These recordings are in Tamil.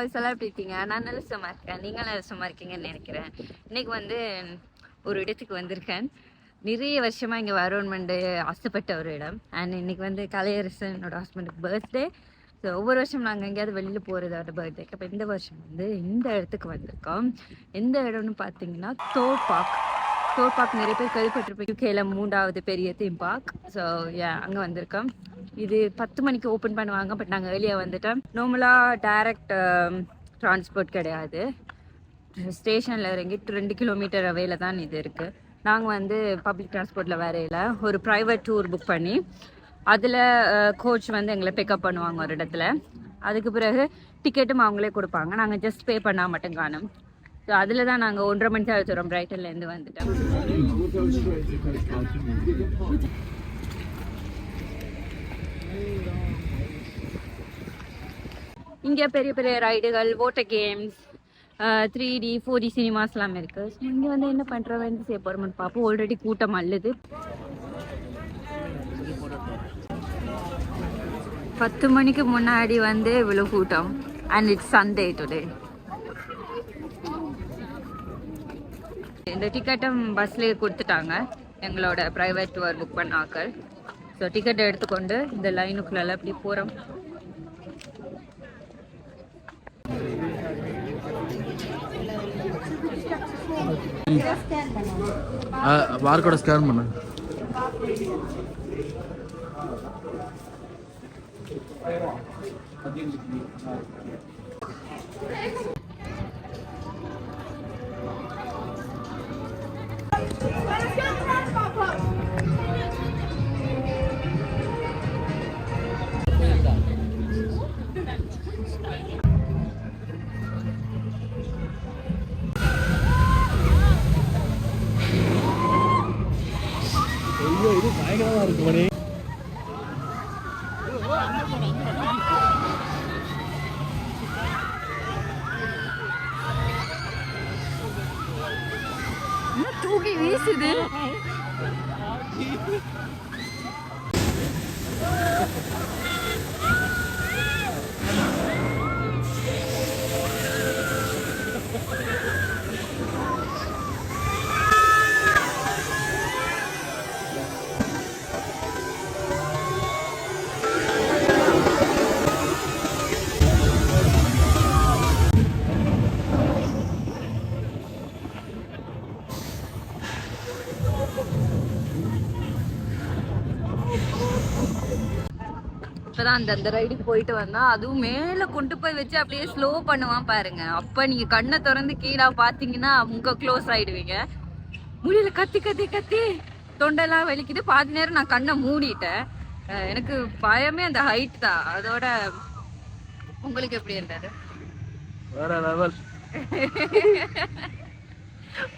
guys, எல்லாம் எப்படி இருக்கீங்க? நான் நல்ல சும்மா இருக்கேன். நீங்க நல்ல சும்மா இருக்கீங்கன்னு நினைக்கிறேன். இன்னைக்கு வந்து ஒரு இடத்துக்கு வந்திருக்கேன். நிறைய வருஷமா இங்க வரணும்னு ஆசைப்பட்ட ஒரு இடம். அண்ட் இன்னைக்கு வந்து கலையரசன் என்னோட ஹஸ்பண்டுக்கு பர்த்டே. ஸோ ஒவ்வொரு வருஷம் நாங்கள் எங்கேயாவது வெளியில் போகிறது அவரோட பர்த்டேக்கு. அப்போ இந்த வருஷம் வந்து இந்த இடத்துக்கு வந்திருக்கோம். எந்த இடம்னு பார்த்தீங்கன்னா தோர் பார்க் நிறைய பேர் கேள்விப்பட்டிருப்பேன். யூகேல 3வது பெரிய தீம் பார்க். ஸோ அங்கே வந்திருக்கோம். இது 10 மணிக்கு ஓப்பன் பண்ணுவாங்க. பட் நாங்கள் ஏர்லியாக வந்துட்டோம். நார்மலாக டைரக்ட் டிரான்ஸ்போர்ட் கிடையாது. ஸ்டேஷனில் இறங்கி 2 கிலோமீட்டர் அவையில் தான் இது இருக்குது. நாங்கள் வந்து பப்ளிக் டிரான்ஸ்போர்ட்டில் வரையில் ஒரு ப்ரைவேட் டூர் புக் பண்ணி அதில் கோச் வந்து எங்களை பிக்கப் பண்ணுவாங்க ஒரு இடத்துல. அதுக்கு பிறகு டிக்கெட்டும் அவங்களே கொடுப்பாங்க. நாங்கள் ஜஸ்ட் பே பண்ணால் மட்டும் காணும். ஸோ அதில் தான் நாங்கள் 1:30 மணிக்கு அழைச்சிடுறோம். பிரைட்டன்லேருந்து வந்துட்டோம். இங்கே பெரிய பெரிய ரைடுகள், வாட்டர் கேம்ஸ், 3D 4D சினிமாஸ்லாம் இருக்குது. ஸோ இங்கே வந்து என்ன பண்ணுறோம், வந்து செய்ய போகிறோம்னு பார்ப்போம். ஆல்ரெடி கூட்டம் அல்லது 10 மணிக்கு முன்னாடி வந்து இவ்வளோ கூட்டம். And it's Sunday today. இந்த டிக்கெட்டும் பஸ்லேயே கொடுத்துட்டாங்க. எங்களோட ப்ரைவேட் டூர் புக் பண்ண ஆக்கள். ஸோ டிக்கெட் எடுத்துக்கொண்டு இந்த லைனுக்குள்ளெல்லாம் இப்படி போகிறோம். பார்கோட ஸ்கேன் பண்ணு. இது பயங்கரமா இருக்கு மணி. தூக்கி வீசுது. இப்பதான் அந்த ரைடுக்கு போயிட்டு வந்தா, அதுவும் மேல கொண்டு போய் வச்சு அப்படியே ஸ்லோ பண்ணுவான் பாருங்க. அப்ப நீங்க கண்ணை திறந்து கீழே பாத்தீங்கன்னா உங்க க்ளோஸ் ஆயிடுவீங்க. முடியல, கத்தி கத்தி கத்தி தொண்டெல்லாம் வலிக்குது. பாதி நேரம் நான் கண்ணை மூடிட்டேன். எனக்கு பயமே அந்த ஹைட் தான். அதோட உங்களுக்கு எப்படி இருந்தது? வேற லெவல்.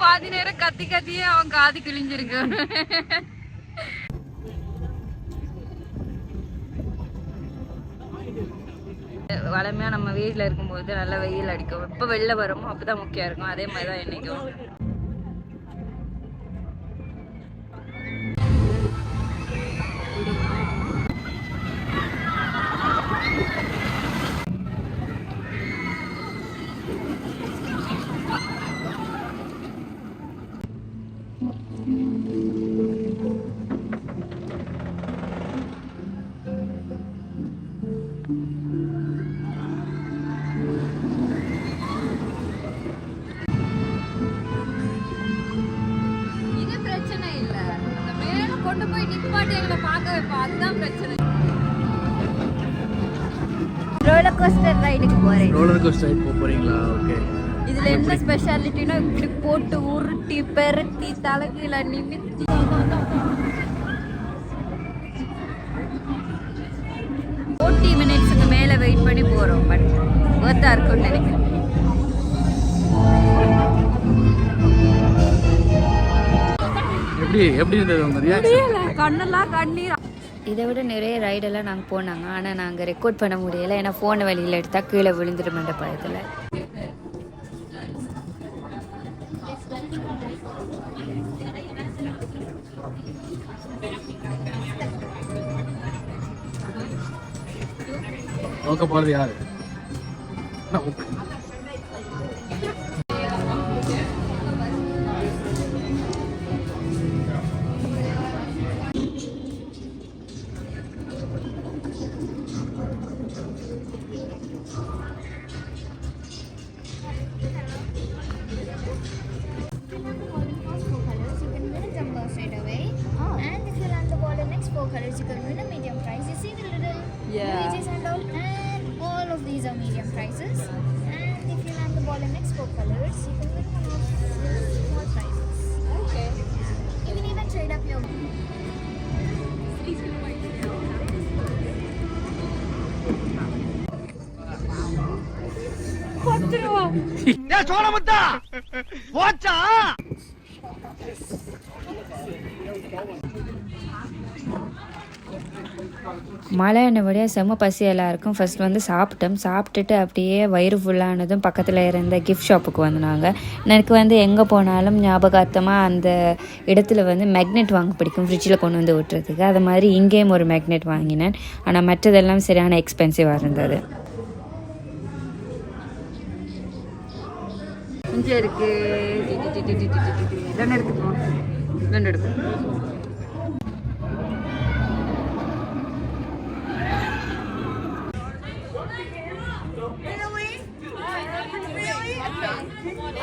பாதி நேரம் கத்தி கத்தியே அவன் காது கிழிஞ்சிருக்கு. வளமையா நம்ம வீட்டில் இருக்கும்போது நல்ல வெயில் அடிக்கும். எப்போ வெளில வரோமோ அப்பதான் முக்கியம் இருக்கும். அதே மாதிரிதான் என்னைக்கும். கொண்டு போய் நிப்பாட்டி எங்களை பார்க்க வைப்போம். அதுதான் பிரச்சனை. ரோலர் கோஸ்டர் ரைடுக்கு போறேன். ரோலர் கோஸ்டர் ரைட் போறீங்களா? ஓகே. இதுல என்ன ஸ்பெஷாலிட்டினா இப்படி போட்டு உருட்டி பெரட்டி தலைகீழ நிமித்தி 40 மினிட்ஸ்க்கு மேல வெயிட் பண்ணி போறோம். பட் வர்த்தா இருக்கும்னு நினைக்கிறேன். எப்படி இருந்தது உங்க ரியாக்ஷன்? கண்ணெல்லாம் கண்ணீர். இதை விட நிறைய ரைடெல்லாம் நாங்கள் போனாங்க. ஆனால் நாங்கள் ரெக்கார்ட் பண்ண முடியலை. ஏன்னா ஃபோனை வெளியில் எடுத்தால் கீழே விழுந்துடுமென்ற பயத்தில். போகிறது யாரு? 4 colors you can win a medium prize. You see the little Yeah. Luigi's and all of these are medium prizes. And if you land the ball in next 4 colors, you can win one of these small prizes. Okay. You can even trade up your. மழை என்னபடியாக செம்ம பசி எல்லாருக்கும். ஃபர்ஸ்ட் வந்து சாப்பிட்டுட்டு அப்படியே வயிறு ஃபுல்லானதும் பக்கத்தில் இருந்த கிஃப்ட் ஷாப்புக்கு வந்தாங்க. எனக்கு வந்து எங்கே போனாலும் ஞாபகார்த்தமாக அந்த இடத்துல வந்து மேக்னெட் வாங்க பிடிக்கும், ஃப்ரிட்ஜில் கொண்டு வந்து விட்டுறதுக்கு. அது மாதிரி இங்கேயும் ஒரு மேக்னெட் வாங்கினேன். ஆனால் மற்றதெல்லாம் சரியான எக்ஸ்பென்சிவாக இருந்தது. இங்கே இருக்கு ரெண்டு எடுக்கும்.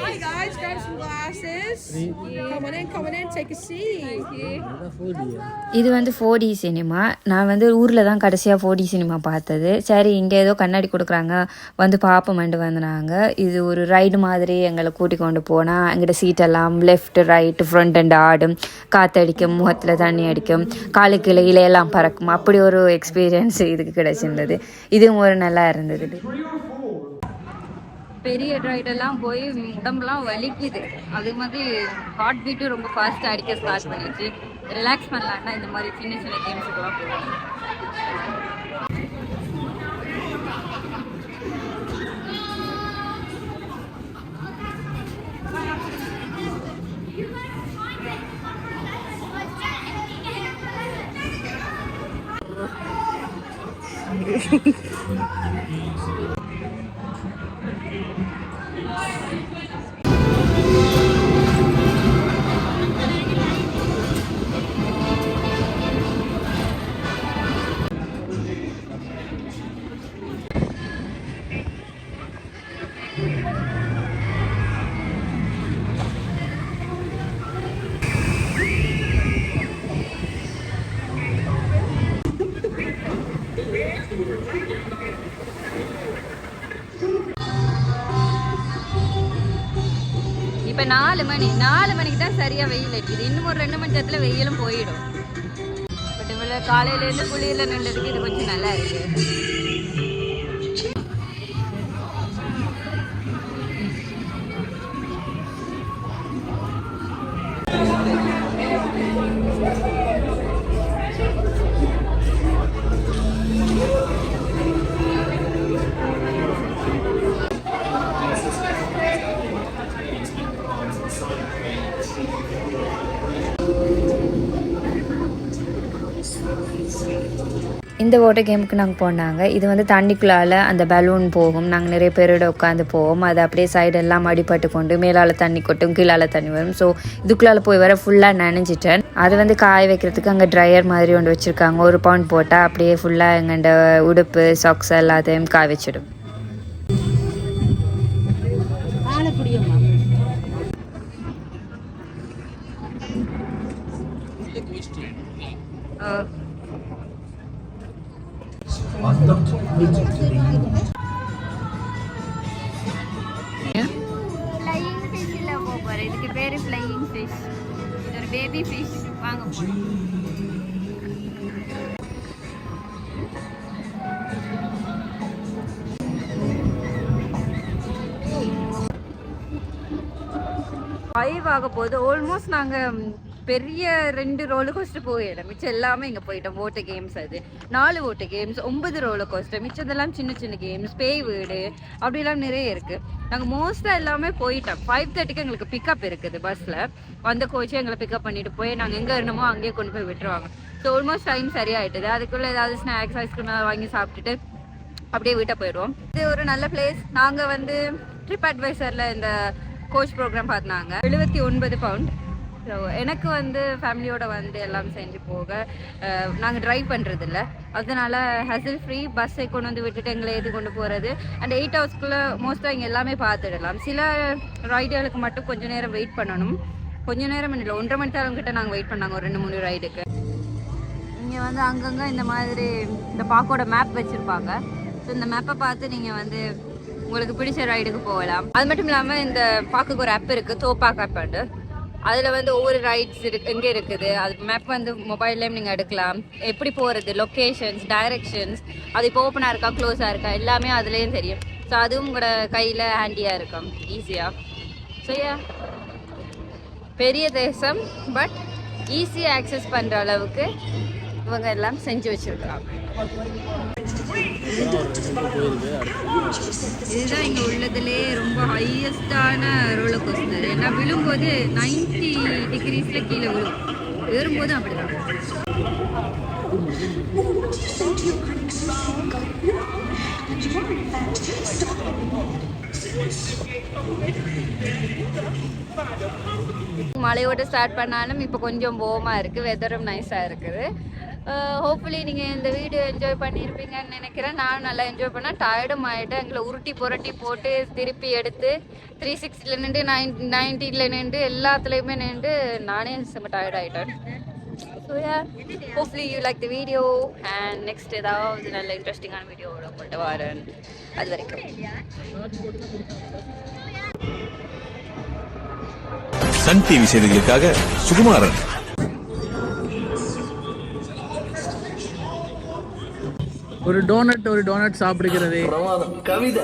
Hi guys, grab some glasses. Come on in, take a seat. இது வந்து 4D சினிமா. நான் வந்து ஊரில் தான் கடைசியாக 4D சினிமா பார்த்தது. சரி இங்கே ஏதோ கண்ணாடி கொடுக்குறாங்க வந்து பார்ப்போமெண்டு வந்தாங்க. இது ஒரு ரைடு மாதிரி எங்களை கூட்டி கொண்டு போனால் எங்கிட்ட சீட்டெல்லாம் லெஃப்ட் ரைட் ஃப்ரண்ட் அண்ட் ஆடும், காற்றடிக்கும், முகத்தில் தண்ணி அடிக்கும், காலுக்கு இலையெல்லாம் பறக்கும். அப்படி ஒரு எக்ஸ்பீரியன்ஸ் இதுக்கு கிடைச்சிருந்தது. இதுவும் ஒரு நல்லா இருந்தது. பெரிய ரைடெல்லாம் போய் உடம்புலாம் வலிக்குது. அது மாதிரி ஹார்ட் பீட்டும் ரொம்ப ஃபாஸ்ட்டாக அடிக்க ஸ்டார்ட் பண்ணிடுச்சு. ரிலாக்ஸ் பண்ணலான்னா இந்த மாதிரி சின்ன சின்ன கேம்ஸுக்கெல்லாம் போகலாம். இப்போ 4 மணிக்கு தான் சரியாக வெயில் அடிக்குது. இன்னும் ஒரு 2 மணி நேரத்தில் வெயிலும் போயிடும். பட் இவ்வளோ காலையிலேருந்து குளிரில் நின்றதுக்கு இது கொஞ்சம் நல்லா இருக்கு. இந்த வாட்டர் கேமுக்கு நாங்கள் போனாங்க. இது வந்து தண்ணிக்குள்ளால் அந்த பலூன் போகும். நாங்கள் நிறைய பேரோட உட்காந்து போவோம். அது அப்படியே சைடெல்லாம் அடிப்பட்டு கொண்டு மேலால் தண்ணி கொட்டும், கீழால் தண்ணி வரும். ஸோ இதுக்குள்ளால் போய் வர ஃபுல்லாக நனைஞ்சிட்டேன். அது வந்து காய வைக்கிறதுக்கு அங்கே ட்ரையர் மாதிரி ஒன்று வச்சுருக்காங்க. ஒரு பவுண்ட் போட்டால் அப்படியே ஃபுல்லாக எங்கள்ட உடுப்பு சாக்ஸ் எல்லாத்தையும் காய வச்சிடும். ஃப்ளையிங் ஃபிஷ்ஷில் போகிற இதுக்கு பேர் ஃப்ளையிங் ஃபிஷ். இது ஒரு பேபி ஃபிஷ். வாங்க போகிறோம். ஃபைவ் ஆக போகுது. ஆல்மோஸ்ட் நாங்கள் பெரிய 2 ரோலர் கோஸ்டர் போயிடும். மிச்சம் எல்லாமே இங்கே போயிட்டோம். ஓட்ட கேம்ஸ் அது 4 ஓட்ட கேம்ஸ், 9 ரோலர் கோஸ்டர். மிச்சதெல்லாம் சின்ன சின்ன கேம்ஸ், பேய் வீடு அப்படிலாம் நிறைய இருக்குது. நாங்கள் மோஸ்ட்டாக எல்லாமே போயிட்டோம். 5:30க்கு எங்களுக்கு பிக்கப் இருக்குது பஸ்ஸில். அந்த கோச்சை எங்களை பிக்கப் பண்ணிட்டு போய் நாங்கள் எங்கே இருந்தோமோ அங்கேயே கொண்டு போய் விட்டுருவாங்க. ஸோ ஆல்மோஸ்ட் டைம் சரியாயிட்டுது. அதுக்குள்ளே ஏதாவது ஸ்நாக்ஸ் ஐஸ்கிரீம் வாங்கி சாப்பிட்டுட்டு அப்படியே வீட்டை போயிடுவோம். இது ஒரு நல்ல பிளேஸ். நாங்கள் வந்து ட்ரிப் அட்வைசரில் இந்த கோச் ப்ரோக்ராம் பார்த்தாங்க. 79 பவுண்ட். ஸோ எனக்கு வந்து ஃபேமிலியோட வந்து எல்லாம் செஞ்சு போக நாங்கள் ட்ரைவ் பண்ணுறதில்ல. அதனால் ஹசில் ஃப்ரீ பஸ்ஸை கொண்டு வந்து விட்டுட்டு எங்களை ஏற்றி கொண்டு போகிறது. அண்ட் 8 ஹவர்ஸ்க்குள்ளே மோஸ்ட்டாக இங்கே எல்லாமே பார்த்துடலாம். சில ரைடுகளுக்கு மட்டும் கொஞ்சம் நேரம் வெயிட் பண்ணணும். கொஞ்சம் நேரம் இல்லை, 1.5 மணி நேரம் கிட்ட நாங்கள் வெயிட் பண்ணாங்க ஒரு 2-3 ரைடுக்கு. இங்கே இங்கே வந்து அங்கங்கே இந்த மாதிரி இந்த பார்க்கோட மேப் வச்சுருப்பாங்க. ஸோ இந்த மேப்பை பார்த்து நீங்கள் வந்து உங்களுக்கு பிடிச்ச ரைடுக்கு போகலாம். அது மட்டும் இல்லாமல் இந்த பார்க்குக்கு ஒரு ஆப் இருக்குது, தோப்பாக் ஆப்பாண்டு. அதில் வந்து ஒவ்வொரு ரைட்ஸ் எங்கே இருக்குது, அது மேப் வந்து மொபைல்லேயும் நீங்கள் எடுக்கலாம். எப்படி போகிறது, லொக்கேஷன்ஸ், டைரெக்ஷன்ஸ், அது இப்போ ஓப்பனாக இருக்கா க்ளோஸாக இருக்கா எல்லாமே அதுலேயும் தெரியும். ஸோ அதுவும் கூட கையில் ஹேண்டியாக இருக்கும், ஈஸியாக. ஸோ பெரிய தேசம், பட் ஈஸியாக ஆக்சஸ் பண்ணுற அளவுக்கு இவங்க எல்லாம் செஞ்சு வச்சுருக்கலாம். இதுதான் இங்கே உள்ளதுலே ரொம்ப ஹையஸ்டான ரோலர் கோஸ்டர். ஏன்னா விழும்போது 90 டிகிரிஸில் கீழே விழும், ஏறும்போது அப்படிதான். மழையோட ஸ்டார்ட் பண்ணாலும் இப்போ கொஞ்சம் போமாக இருக்குது, வெதரும் நைஸாக இருக்குது. ஹோப்ஃபுல்லி நீங்கள் இந்த வீடியோ என்ஜாய் பண்ணியிருப்பீங்கன்னு நினைக்கிறேன். நானும் நல்லா என்ஜாய் பண்ணேன். டயர்டும் ஆகிட்டேன். எங்களை உருட்டி புரட்டி போட்டு திருப்பி எடுத்து 360 நின்று 90 நின்று எல்லாத்துலேயுமே நின்று நானே செம்ம டயர்ட் ஆகிட்டேன். So hopefully you like the video and next ஏதாவது நல்ல இன்ட்ரெஸ்டிங்கான வீடியோவோட கொண்டு வரேன். அது வரைக்கும் சன் டிவி செய்திகளுக்காக சுகுமாரன். ஒரு டோனட் சாப்பிடுகிறது. கவிதை